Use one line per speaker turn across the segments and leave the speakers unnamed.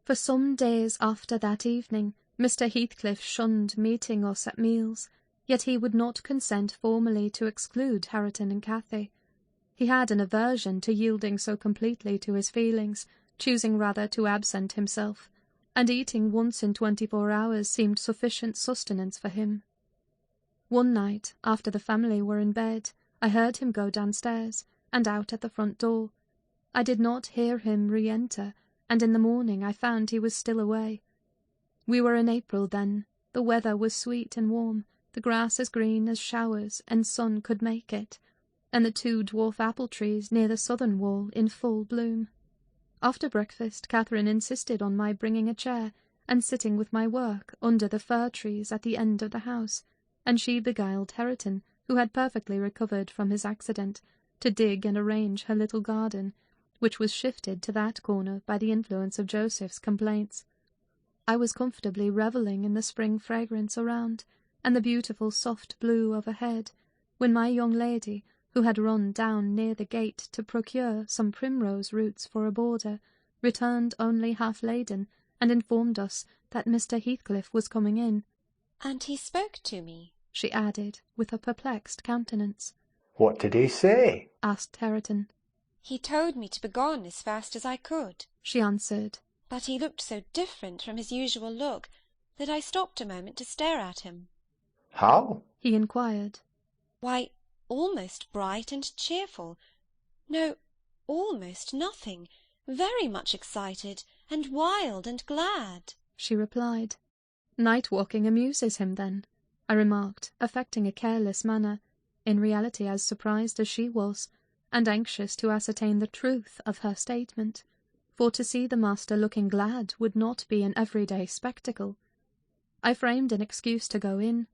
For some days after that evening, Mr. Heathcliff shunned meeting us at meals, yet he would not consent formally to exclude Hareton and Cathy. He had an aversion to yielding so completely to his feelings, choosing rather to absent himself, and eating once in 24 hours seemed sufficient sustenance for him. One night, after the family were in bed, I heard him go downstairs, and out at the front door. I did not hear him re-enter, and in the morning I found he was still away. We were in April then, the weather was sweet and warm, the grass as green as showers and sun could make it, and the 2 dwarf apple trees near the southern wall in full bloom. After breakfast, Catherine insisted on my bringing a chair and sitting with my work under the fir trees at the end of the house, and she beguiled Hareton, who had perfectly recovered from his accident, to dig and arrange her little garden, which was shifted to that corner by the influence of Joseph's complaints. I was comfortably revelling in the spring fragrance around, and the beautiful soft blue overhead, when my young lady, who had run down near the gate to procure some primrose roots for a border, returned only half laden, and informed us that Mr. Heathcliff was coming in.
"And he spoke to me,"
she added, with a perplexed countenance.
"What did he say?"
asked Hareton.
"He told me to be gone as fast as I could,"
she answered.
"but he looked so different from his usual look that I stopped a moment to stare at him."
"How?"
he inquired.
"Why, almost bright and cheerful. No, almost nothing. Very much excited, and wild and glad," she replied.
"Night walking amuses him, then?" I remarked, affecting a careless manner, in reality as surprised as she was, and anxious to ascertain the truth of her statement, for to see the master looking glad would not be an everyday spectacle. I framed an excuse to go in.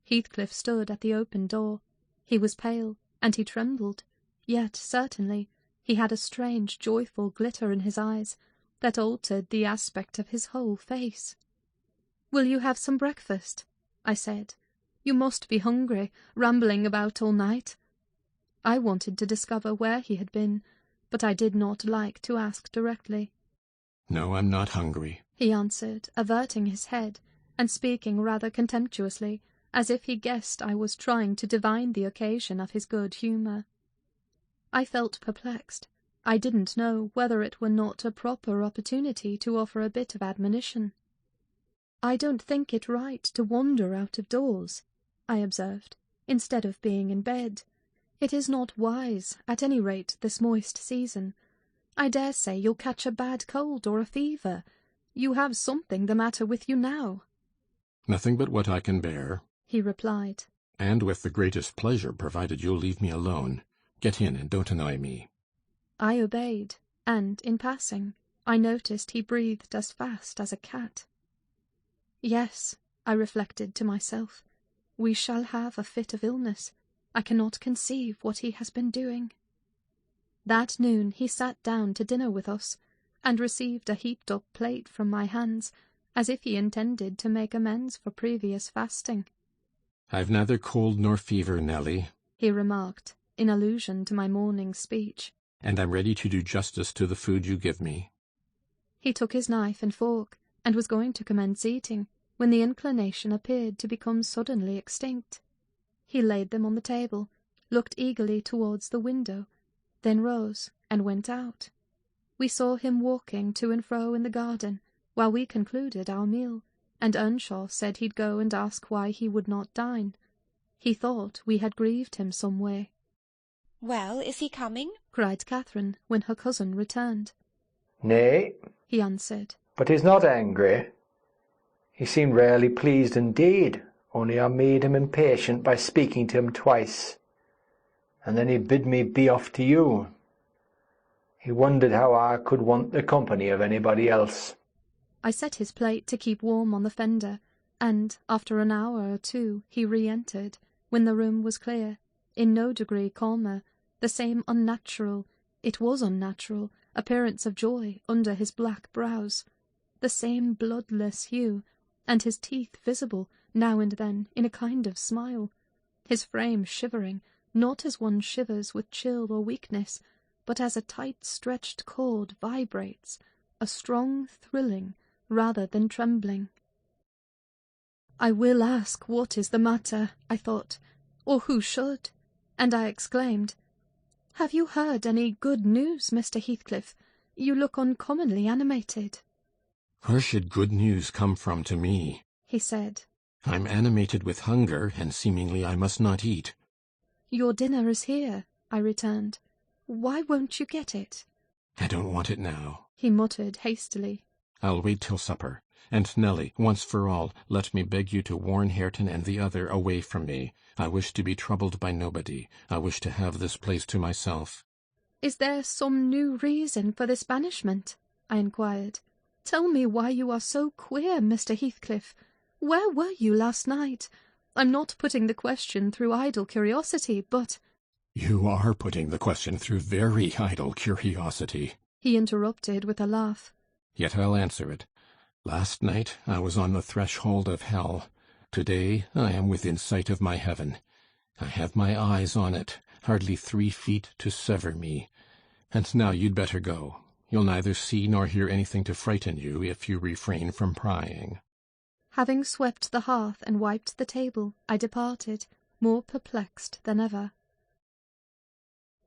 Heathcliff stood at the open door. He was pale, and he trembled, yet certainly he had a strange joyful glitter in his eyes that altered the aspect of his whole face. "Will you have some breakfast?" I said. "You must be hungry, rambling about all night." I wanted to discover where he had been, but I did not like to ask directly.
"No, I'm not hungry,"
he answered, averting his head, and speaking rather contemptuously, as if he guessed I was trying to divine the occasion of his good humour. I felt perplexed. I didn't know whether it were not a proper opportunity to offer a bit of admonition. "I don't think it right to wander out of doors," I observed, "instead of being in bed. It is not wise, at any rate this moist season. I dare say you'll catch a bad cold or a fever. You have something the matter with you now."
"Nothing but what I can bear,"
he replied.
"and with the greatest pleasure, provided you'll leave me alone. Get in, and don't annoy me."
I obeyed, and, in passing, I noticed he breathed as fast as a cat. Yes, I reflected to myself, we shall have a fit of illness. I cannot conceive what he has been doing. That noon he sat down to dinner with us, and received a heaped-up plate from my hands, as if he intended to make amends for previous fasting.
"I've neither cold nor fever, Nelly,"
he remarked, in allusion to my morning's speech,
"and I'm ready to do justice to the food you give me."
He took his knife and fork, and was going to commence eating, when the inclination appeared to become suddenly extinct. He laid them on the table, looked eagerly towards the window, then rose and went out. We saw him walking to and fro in the garden, while we concluded our meal, and Earnshaw said he'd go and ask why he would not dine. He thought we had grieved him some way.
"Well, is he coming?"
cried Catherine, when her cousin returned.
"Nay,"
he answered.
"but he's not angry. He seemed rarely pleased indeed, only I made him impatient by speaking to him twice, and then he bid me be off to you. He wondered how I could want the company of anybody else."
I set his plate to keep warm on the fender, and, after an hour or two, he re-entered, when the room was clear, in no degree calmer, the same unnatural, it was unnatural, appearance of joy under his black brows, the same bloodless hue, and his teeth visible, now and then, in a kind of smile, his frame shivering, not as one shivers with chill or weakness, but as a tight-stretched cord vibrates, a strong thrilling rather than trembling. I will ask what is the matter, I thought, or who should, and I exclaimed, "Have you heard any good news, Mr. Heathcliff? You look uncommonly animated."
Where should good news come from to me?
He said.
I'm animated with hunger, and seemingly I must not eat.
Your dinner is here, I returned. Why won't you get it?
I don't want it now,
he muttered hastily.
I'll wait till supper. And, Nelly, once for all, let me beg you to warn Hareton and the other away from me. I wish to be troubled by nobody. I wish to have this place to myself.
Is there some new reason for this banishment? I inquired. Tell me why you are so queer, Mr. Heathcliff. Where were you last night? I'm not putting the question through idle curiosity, but—
You are putting the question through very idle curiosity,
he interrupted with a laugh.
Yet I'll answer it. Last night I was on the threshold of hell. Today I am within sight of my heaven. I have my eyes on it, hardly 3 feet to sever me. And now you'd better go. You'll neither see nor hear anything to frighten you if you refrain from prying.
Having swept the hearth and wiped the table, I departed, more perplexed than ever.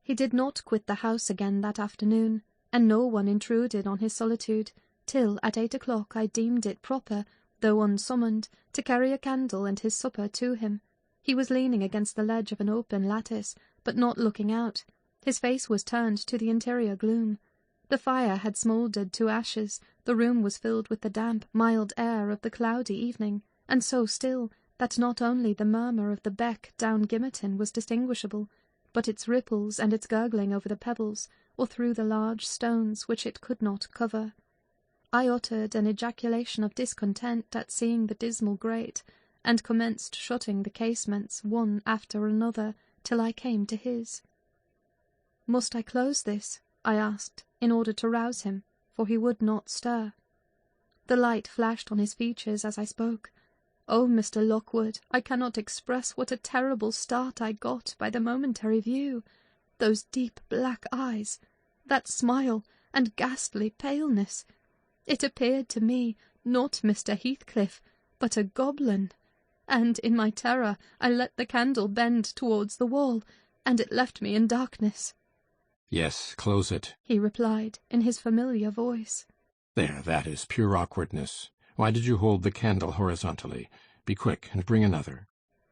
He did not quit the house again that afternoon, and no one intruded on his solitude, till at 8 o'clock I deemed it proper, though unsummoned, to carry a candle and his supper to him. He was leaning against the ledge of an open lattice, but not looking out. His face was turned to the interior gloom. The fire had smouldered to ashes, the room was filled with the damp, mild air of the cloudy evening, and so still that not only the murmur of the beck down Gimmerton was distinguishable, but its ripples and its gurgling over the pebbles, or through the large stones which it could not cover. I uttered an ejaculation of discontent at seeing the dismal grate, and commenced shutting the casements one after another till I came to his. "Must I close this?" I asked, in order to rouse him, for he would not stir. The light flashed on his features as I spoke. Oh, Mr. Lockwood, I cannot express what a terrible start I got by the momentary view. Those deep black eyes, that smile and ghastly paleness. It appeared to me not Mr. Heathcliff, but a goblin, and in my terror I let the candle bend towards the wall, and it left me in darkness.
Yes, close it,
he replied, in his familiar voice.
There, that is pure awkwardness. Why did you hold the candle horizontally? Be quick, and bring another.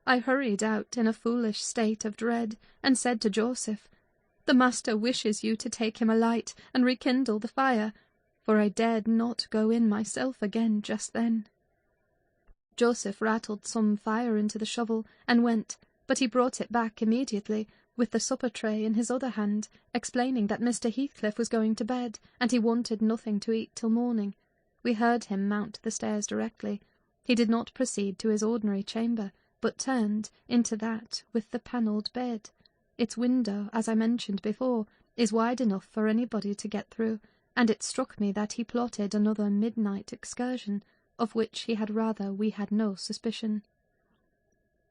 I hurried out in a foolish state of dread, and said to Joseph, "The master wishes you to take him a light, and rekindle the fire," for I dared not go in myself again just then. Joseph rattled some fire into the shovel, and went, but he brought it back immediately, with the supper-tray in his other hand, explaining that Mr. Heathcliff was going to bed, and he wanted nothing to eat till morning. We heard him mount the stairs directly. He did not proceed to his ordinary chamber, but turned into that with the panelled bed. Its window, as I mentioned before, is wide enough for anybody to get through, and it struck me that he plotted another midnight excursion, of which he had rather we had no suspicion.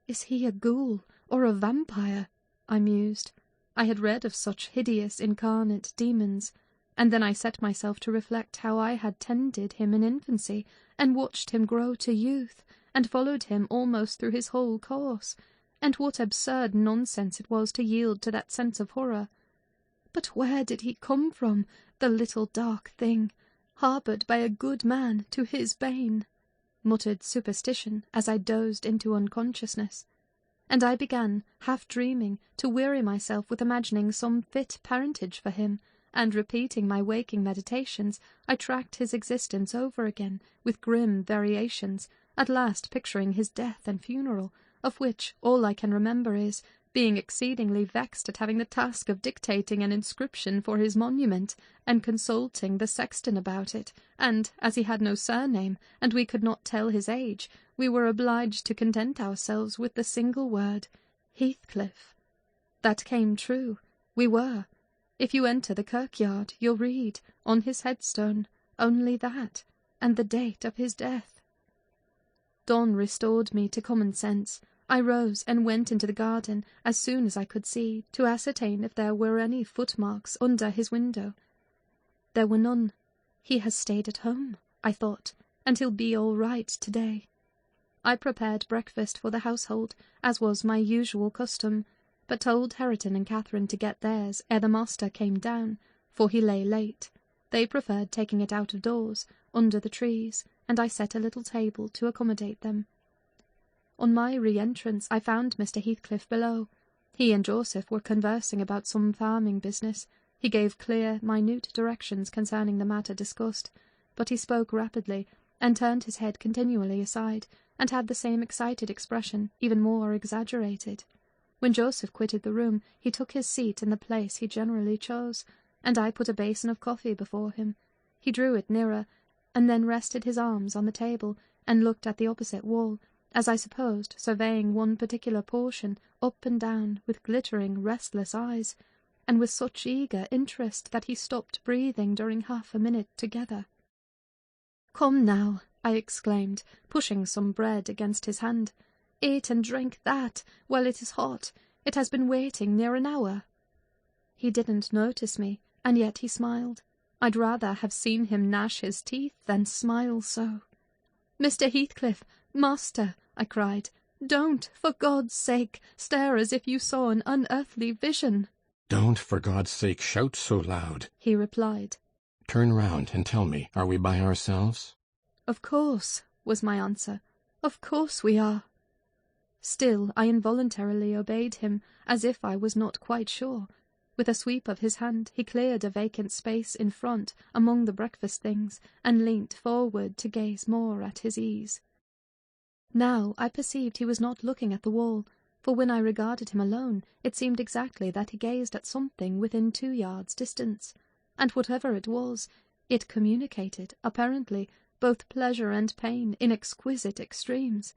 "Is he a ghoul or a vampire?" I mused. I had read of such hideous incarnate demons, and then I set myself to reflect how I had tended him in infancy, and watched him grow to youth, and followed him almost through his whole course, and what absurd nonsense it was to yield to that sense of horror. But where did he come from, the little dark thing, harboured by a good man to his bane? Muttered superstition as I dozed into unconsciousness, and I began, half dreaming, to weary myself with imagining some fit parentage for him, and repeating my waking meditations, I tracked his existence over again, with grim variations, at last picturing his death and funeral, of which all I can remember is, being exceedingly vexed at having the task of dictating an inscription for his monument, and consulting the sexton about it, and, as he had no surname, and we could not tell his age, we were obliged to content ourselves with the single word, Heathcliff. That came true. We were. If you enter the kirkyard, you'll read, on his headstone, only that, and the date of his death. Dawn restored me to common sense. I rose and went into the garden as soon as I could see, to ascertain if there were any footmarks under his window. There were none. He has stayed at home, I thought, and he'll be all right today. I prepared breakfast for the household, as was my usual custom, but told Hareton and Catherine to get theirs ere the master came down, for he lay late. They preferred taking it out of doors, under the trees, and I set a little table to accommodate them. On my re-entrance I found Mr. Heathcliff below. He and Joseph were conversing about some farming business. He gave clear, minute directions concerning the matter discussed, but he spoke rapidly, and turned his head continually aside, and had the same excited expression, even more exaggerated. When Joseph quitted the room, he took his seat in the place he generally chose, and I put a basin of coffee before him. He drew it nearer, and then rested his arms on the table, and looked at the opposite wall, as I supposed, surveying one particular portion, up and down, with glittering, restless eyes, and with such eager interest that he stopped breathing during half a minute together. "Come now," I exclaimed, pushing some bread against his hand. "Eat and drink that, while it is hot. It has been waiting near an hour." He didn't notice me, and yet he smiled. I'd rather have seen him gnash his teeth than smile so. "Mr. Heathcliff, master," I cried, "don't, for God's sake, stare as if you saw an unearthly vision."
"Don't, for God's sake, shout so loud,"
he replied.
"Turn round and tell me, are we by ourselves?"
"Of course," was my answer. "Of course we are." Still I involuntarily obeyed him, as if I was not quite sure. With a sweep of his hand he cleared a vacant space in front among the breakfast things, and leant forward to gaze more at his ease. Now I perceived he was not looking at the wall, for when I regarded him alone, it seemed exactly that he gazed at something within 2 yards distance, and whatever it was, it communicated, apparently, both pleasure and pain in exquisite extremes.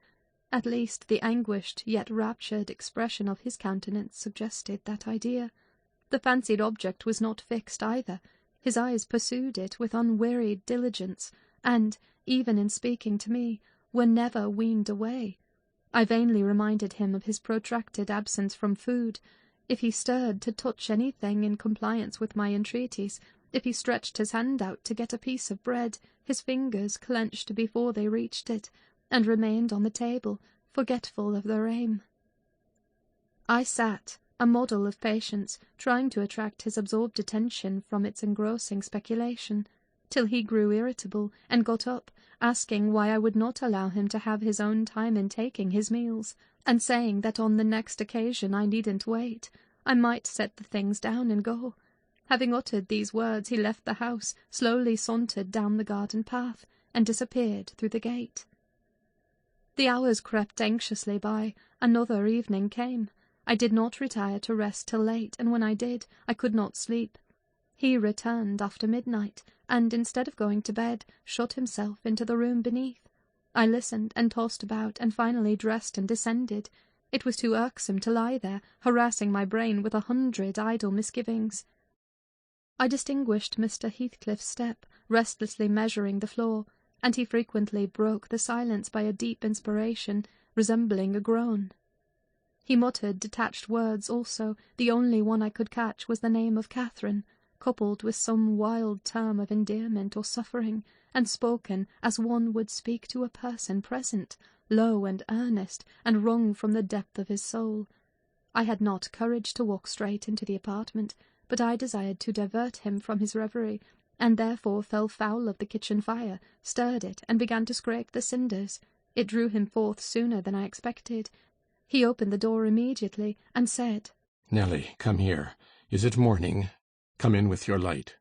At least the anguished yet raptured expression of his countenance suggested that idea. The fancied object was not fixed either. His eyes pursued it with unwearied diligence, and, even in speaking to me, were never weaned away. I vainly reminded him of his protracted absence from food. If he stirred to touch anything in compliance with my entreaties, if he stretched his hand out to get a piece of bread, his fingers clenched before they reached it, and remained on the table, forgetful of their aim. I sat, a model of patience, trying to attract his absorbed attention from its engrossing speculation, till he grew irritable, and got up, asking why I would not allow him to have his own time in taking his meals, and saying that on the next occasion I needn't wait. I might set the things down and go. Having uttered these words, he left the house, slowly sauntered down the garden path, and disappeared through the gate. The hours crept anxiously by. Another evening came. I did not retire to rest till late, and when I did, I could not sleep. He returned after midnight, and instead of going to bed, shut himself into the room beneath. I listened and tossed about, and finally dressed and descended. It was too irksome to lie there, harassing my brain with 100 idle misgivings. I distinguished Mr. Heathcliff's step, restlessly measuring the floor, and he frequently broke the silence by a deep inspiration, resembling a groan. He muttered detached words also. The only one I could catch was the name of Catherine, coupled with some wild term of endearment or suffering, and spoken as one would speak to a person present, low and earnest, and wrung from the depth of his soul. I had not courage to walk straight into the apartment, but I desired to divert him from his reverie, and therefore fell foul of the kitchen fire, stirred it, and began to scrape the cinders. It drew him forth sooner than I expected. He opened the door immediately, and said,
"Nelly, come here. Is it morning? Come in with your light."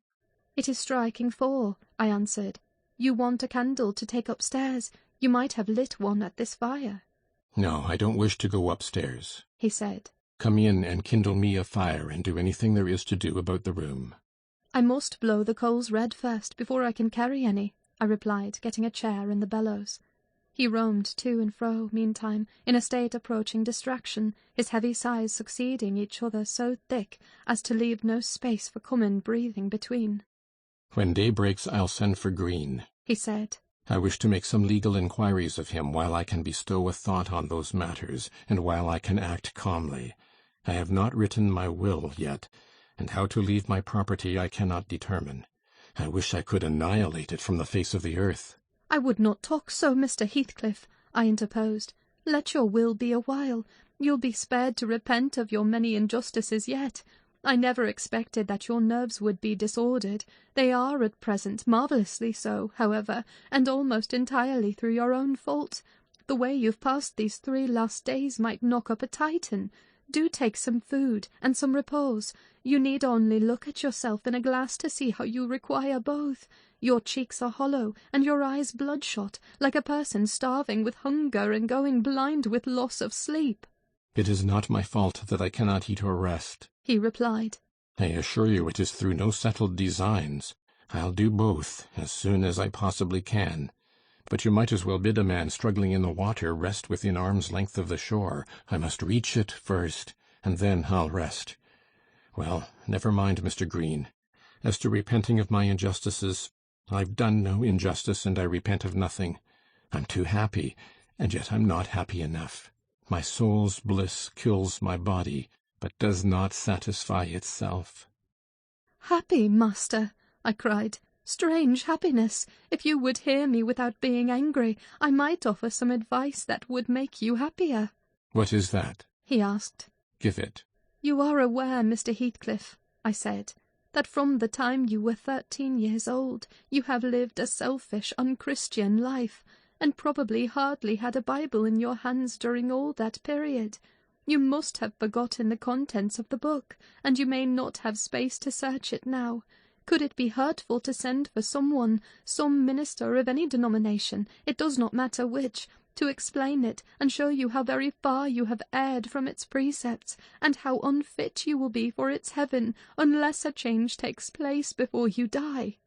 "It is striking 4, I answered. "You want a candle to take upstairs. You might have lit one at this fire."
"No, I don't wish to go upstairs,"
he said.
"Come in and kindle me a fire, and do anything there is to do about the room."
"I must blow the coals red first, before I can carry any," I replied, getting a chair in the bellows. He roamed to and fro, meantime, in a state approaching distraction, his heavy sighs succeeding each other so thick as to leave no space for common breathing between.
"When day breaks I'll send for Green,"
he said.
"I wish to make some legal inquiries of him while I can bestow a thought on those matters, and while I can act calmly. I have not written my will yet, and how to leave my property I cannot determine. I wish I could annihilate it from the face of the earth."
"I would not talk so, Mr. Heathcliff," I interposed. "Let your will be a while. You'll be spared to repent of your many injustices yet. I never expected that your nerves would be disordered. They are at present marvellously so, however, and almost entirely through your own fault. The way you've passed these 3 last days might knock up a Titan. Do take some food and some repose. You need only look at yourself in a glass to see how you require both. Your cheeks are hollow, and your eyes bloodshot, like a person starving with hunger and going blind with loss of sleep."
"It is not my fault that I cannot eat or rest,"
he replied.
"I assure you it is through no settled designs. I'll do both, as soon as I possibly can. But you might as well bid a man struggling in the water rest within arm's length of the shore. I must reach it first, and then I'll rest. Well, never mind, Mr. Green. As to repenting of my injustices, I've done no injustice, and I repent of nothing. I'm too happy, and yet I'm not happy enough. My soul's bliss kills my body, but does not satisfy itself."
"Happy, master!" I cried. "Strange happiness! If you would hear me without being angry, I might offer some advice that would make you happier."
"What is that?"
he asked.
"Give it."
"You are aware, Mr. Heathcliff," I said, "that from the time you were 13 years old you have lived a selfish, unchristian life, and probably hardly had a Bible in your hands during all that period. You must have forgotten the contents of the book, and you may not have space to search it now. Could it be hurtful to send for someone, some minister of any denomination, it does not matter which, to explain it and show you how very far you have erred from its precepts, and how unfit you will be for its heaven unless a change takes place before you die?"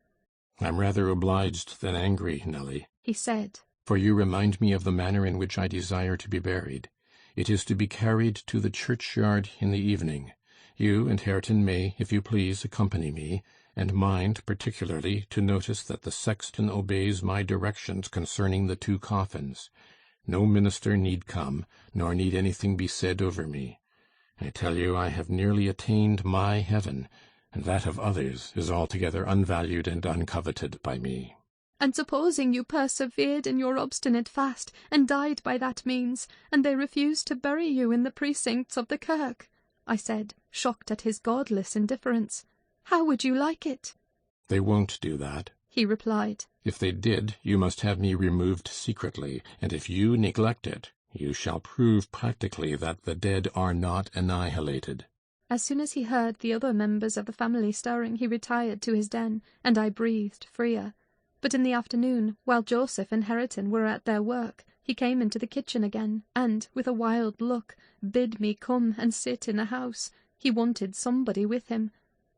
"I'm rather obliged than angry, Nelly,"
he said,
"for you remind me of the manner in which I desire to be buried. It is to be carried to the churchyard in the evening. You and Hareton may, if you please, accompany me, and mind particularly to notice that the sexton obeys my directions concerning the 2 coffins. No minister need come, nor need anything be said over me. I tell you I have nearly attained my heaven, and that of others is altogether unvalued and uncoveted by me."
"And supposing you persevered in your obstinate fast, and died by that means, and they refused to bury you in the precincts of the kirk?" I said, shocked at his godless indifference. "How would you like it?"
"They won't do that,"
he replied.
"If they did, you must have me removed secretly, and if you neglect it, you shall prove practically that the dead are not annihilated."
As soon as he heard the other members of the family stirring, he retired to his den, and I breathed freer. But in the afternoon, while Joseph and Hareton were at their work, he came into the kitchen again, and, with a wild look, bid me come and sit in the house. He wanted somebody with him.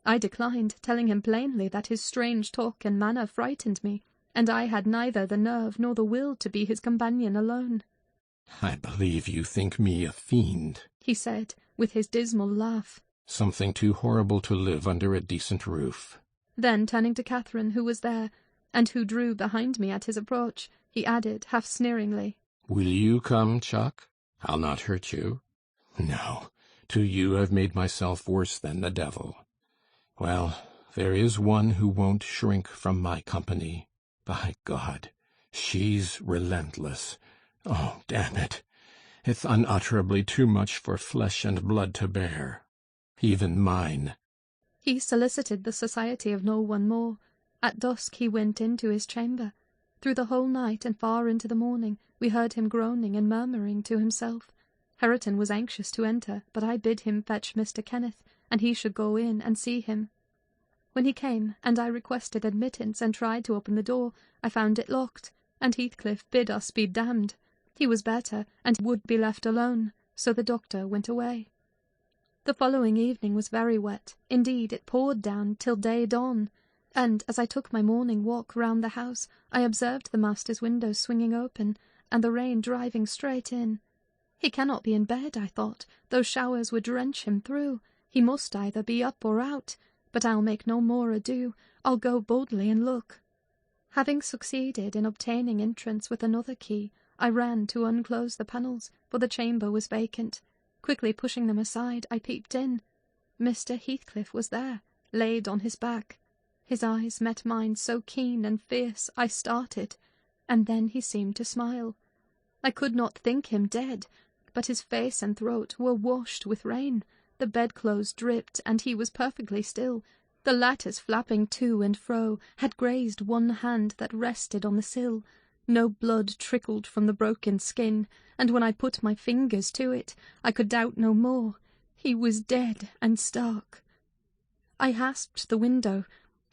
I declined, telling him plainly that his strange talk and manner frightened me, and I had neither the nerve nor the will to be his companion alone.
"I believe you think me a fiend,"
he said, with his dismal laugh.
"Something too horrible to live under a decent roof."
Then, turning to Catherine, who was there, and who drew behind me at his approach, he added, half sneeringly,
"Will you come, Chuck? I'll not hurt you. No, to you I've made myself worse than the devil. Well, there is one who won't shrink from my company. By God, she's relentless. Oh, damn it! It's unutterably too much for flesh and blood to bear. Even mine."
He solicited the society of no one more. At dusk he went into his chamber. Through the whole night and far into the morning we heard him groaning and murmuring to himself. Hareton was anxious to enter, but I bid him fetch Mr. Kenneth, and he should go in and see him. When he came, and I requested admittance and tried to open the door, I found it locked, and Heathcliff bid us be damned. He was better, and would be left alone, so the doctor went away. The following evening was very wet. Indeed, it poured down till day dawn, and as I took my morning walk round the house, I observed the master's windows swinging open, and the rain driving straight in. He cannot be in bed, I thought. Those showers would drench him through. He must either be up or out. But I'll make no more ado. I'll go boldly and look. Having succeeded in obtaining entrance with another key, I ran to unclose the panels, for the chamber was vacant. Quickly pushing them aside, I peeped in. Mr. Heathcliff was there, laid on his back. His eyes met mine so keen and fierce I started, and then he seemed to smile. I could not think him dead, but his face and throat were washed with rain, the bedclothes dripped, and he was perfectly still. The lattice, flapping to and fro, had grazed one hand that rested on the sill. No blood trickled from the broken skin, and when I put my fingers to it, I could doubt no more. He was dead and stark. I hasped the window.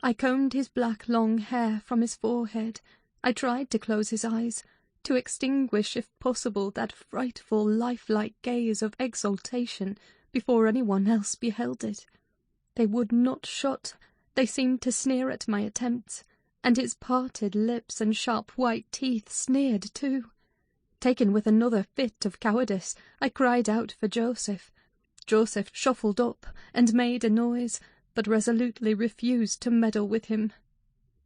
I combed his black long hair from his forehead. I tried to close his eyes, to extinguish, if possible, that frightful, lifelike gaze of exultation before anyone else beheld it. They would not shut. They seemed to sneer at my attempts, and his parted lips and sharp white teeth sneered too. Taken with another fit of cowardice, I cried out for Joseph. Joseph shuffled up and made a noise, but resolutely refused to meddle with him.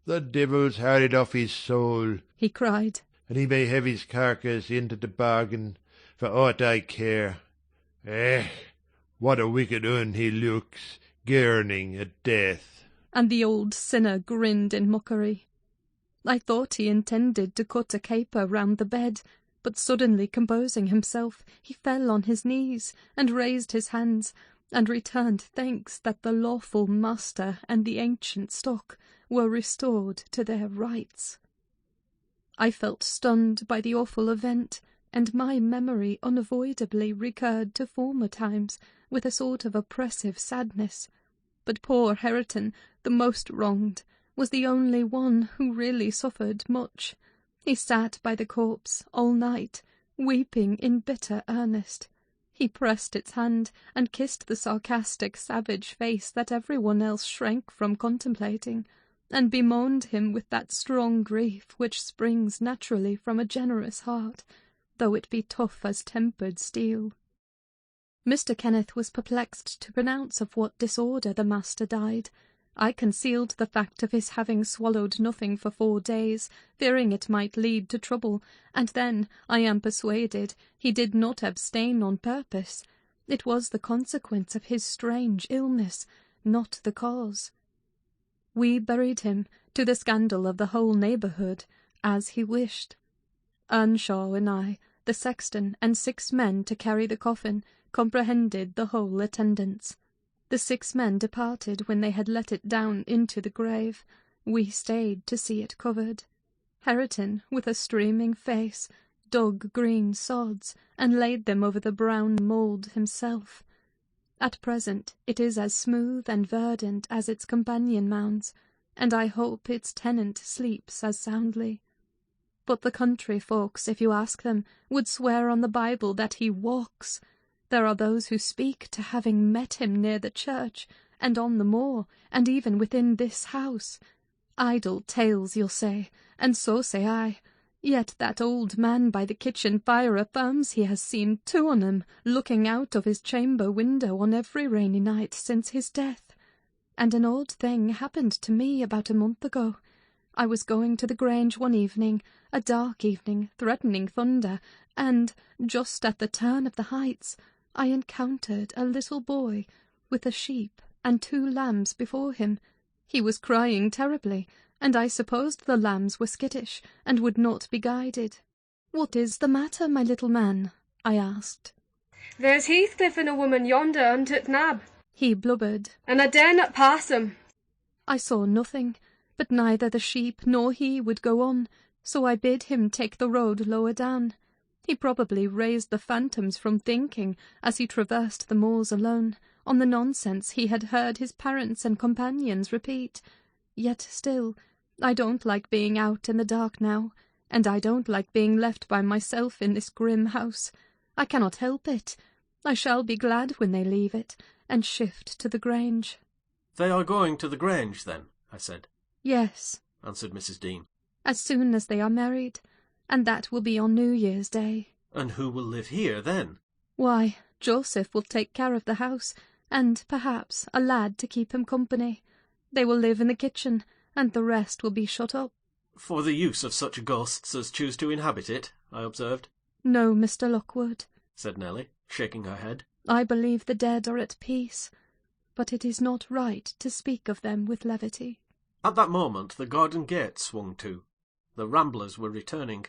"The devil's hurried off his soul," he cried, "and he may have his carcass into the bargain, for aught I care. What a wicked un he looks, gurning at death."
And the old sinner grinned in mockery. I thought he intended to cut a caper round the bed, but suddenly composing himself, he fell on his knees and raised his hands, and returned thanks that the lawful master and the ancient stock were restored to their rights. I felt stunned by the awful event, and my memory unavoidably recurred to former times with a sort of oppressive sadness. But poor Hareton, the most wronged, was the only one who really suffered much. He sat by the corpse all night, weeping in bitter earnest. He pressed its hand and kissed the sarcastic, savage face that everyone else shrank from contemplating, and bemoaned him with that strong grief which springs naturally from a generous heart, though it be tough as tempered steel. Mr. Kenneth was perplexed to pronounce of what disorder the master died. I concealed the fact of his having swallowed nothing for 4 days, fearing it might lead to trouble, and then, I am persuaded, he did not abstain on purpose. It was the consequence of his strange illness, not the cause. We buried him, to the scandal of the whole neighbourhood, as he wished. Earnshaw and I, the sexton, and 6 men to carry the coffin, comprehended the whole attendance. The 6 men departed when they had let it down into the grave. We stayed to see it covered. Hareton, with a streaming face, dug green sods, and laid them over the brown mould himself. At present it is as smooth and verdant as its companion mounds, and I hope its tenant sleeps as soundly. But the country folks, if you ask them, would swear on the Bible that he walks. There are those who speak to having met him near the church, and on the moor, and even within this house. Idle tales, you'll say, and so say I. Yet that old man by the kitchen fire affirms he has seen 2 on 'em looking out of his chamber window on every rainy night since his death. And an odd thing happened to me about a month ago. I was going to the Grange one evening, a dark evening, threatening thunder, and, just at the turn of the heights, I encountered a little boy with a sheep and 2 lambs before him. He was crying terribly, and I supposed the lambs were skittish and would not be guided. "What is the matter, my little man?" I asked.
"There's Heathcliff and a woman yonder under t' nab,"
he blubbered,
"and I dare not pass 'em."
I saw nothing, but neither the sheep nor he would go on, so I bid him take the road lower down. He probably raised the phantoms from thinking, as he traversed the moors alone, on the nonsense he had heard his parents and companions repeat. Yet still, I don't like being out in the dark now, and I don't like being left by myself in this grim house. I cannot help it. I shall be glad when they leave it, and shift to the Grange.
"They are going to the Grange, then?" I said.
"Yes,"
answered Mrs. Dean.
"as soon as they are married, and that will be on New Year's Day."
"And who will live here, then?"
"Why, Joseph will take care of the house, and, perhaps, a lad to keep him company. They will live in the kitchen, and the rest will be shut up."
"For the use of such ghosts as choose to inhabit it," I observed.
"No, Mr. Lockwood,"
said Nelly, shaking her head.
"I believe the dead are at peace, but it is not right to speak of them with levity."
At that moment the garden gate swung to. The ramblers were returning.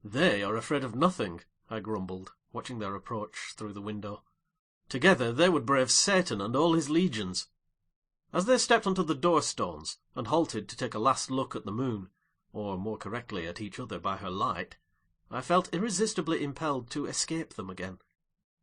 "They are afraid of nothing," I grumbled, watching their approach through the window. "Together they would brave Satan and all his legions." As they stepped onto the door-stones, and halted to take a last look at the moon, or more correctly at each other by her light, I felt irresistibly impelled to escape them again,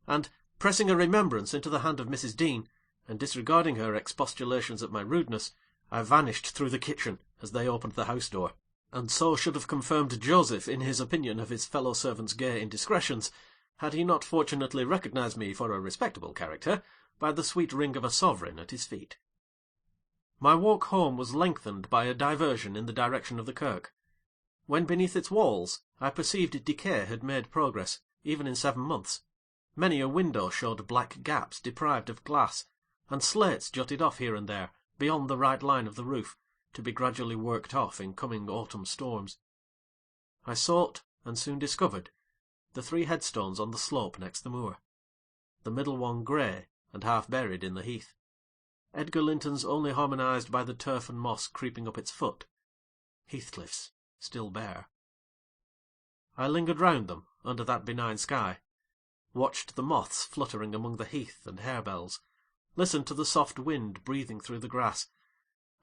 and, pressing a remembrance into the hand of Mrs. Dean, and disregarding her expostulations at my rudeness, I vanished through the kitchen as they opened the house-door, and so should have confirmed Joseph in his opinion of his fellow-servant's gay indiscretions, had he not fortunately recognised me for a respectable character by the sweet ring of a sovereign at his feet. My walk home was lengthened by a diversion in the direction of the kirk. When beneath its walls, I perceived decay had made progress, even in 7 months. Many a window showed black gaps deprived of glass, and slates jutted off here and there, beyond the right line of the roof, to be gradually worked off in coming autumn storms. I sought, and soon discovered, the 3 headstones on the slope next the moor, the middle one grey and half buried in the heath, Edgar Linton's only harmonised by the turf and moss creeping up its foot, Heathcliff's still bare. I lingered round them under that benign sky, watched the moths fluttering among the heath and harebells, listened to the soft wind breathing through the grass,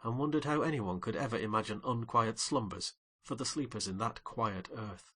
and wondered how anyone could ever imagine unquiet slumbers for the sleepers in that quiet earth.